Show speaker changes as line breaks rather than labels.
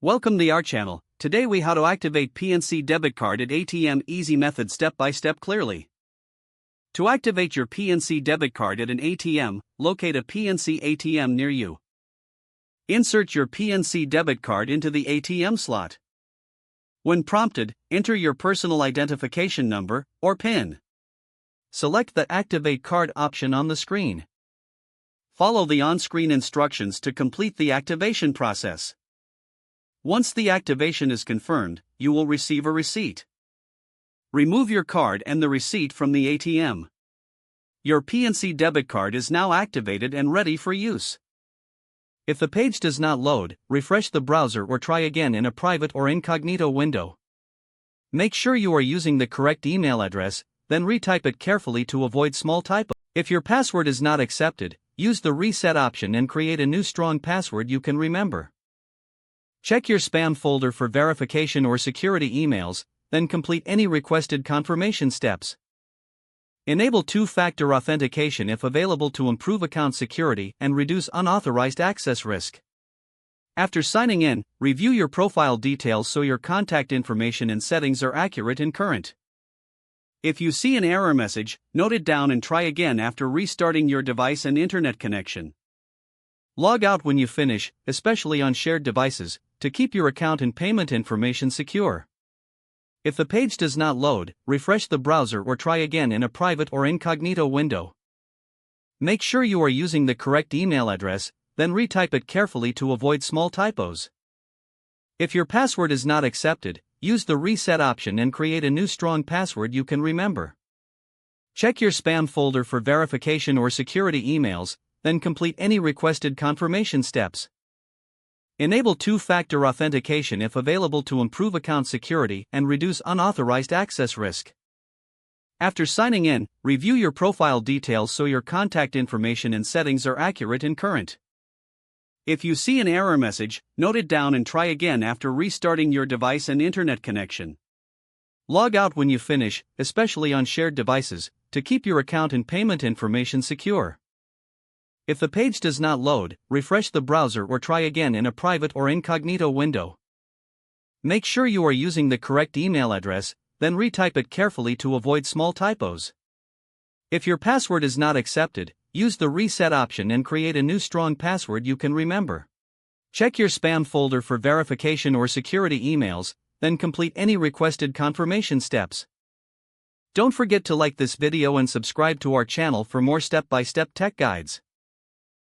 Welcome to our channel. Today we how to activate PNC debit card at ATM easy method step by step clearly. To activate your PNC debit card at an ATM, locate a PNC ATM near you. Insert your PNC debit card into the ATM slot. When prompted, enter your personal identification number or PIN. Select the Activate Card option on the screen. Follow the on-screen instructions to complete the activation process. Once the activation is confirmed, you will receive a receipt. Remove your card and the receipt from the ATM. Your PNC debit card is now activated and ready for use. If the page does not load, refresh the browser or try again in a private or incognito window. Make sure you are using the correct email address, then retype it carefully to avoid small typos. If your password is not accepted, use the reset option and create a new strong password you can remember. Check your spam folder for verification or security emails, then complete any requested confirmation steps. Enable two-factor authentication if available to improve account security and reduce unauthorized access risk. After signing in, review your profile details so your contact information and settings are accurate and current. If you see an error message, note it down and try again after restarting your device and internet connection. Log out when you finish, especially on shared devices, to keep your account and payment information secure. If the page does not load, refresh the browser or try again in a private or incognito window. Make sure you are using the correct email address, then retype it carefully to avoid small typos. If your password is not accepted, use the reset option and create a new strong password you can remember. Check your spam folder for verification or security emails, then complete any requested confirmation steps. Enable two-factor authentication if available to improve account security and reduce unauthorized access risk. After signing in, review your profile details so your contact information and settings are accurate and current. If you see an error message, note it down and try again after restarting your device and internet connection. Log out when you finish, especially on shared devices, to keep your account and payment information secure. If the page does not load, refresh the browser or try again in a private or incognito window. Make sure you are using the correct email address, then retype it carefully to avoid small typos. If your password is not accepted, use the reset option and create a new strong password you can remember. Check your spam folder for verification or security emails, then complete any requested confirmation steps. Don't forget to like this video and subscribe to our channel for more step-by-step tech guides.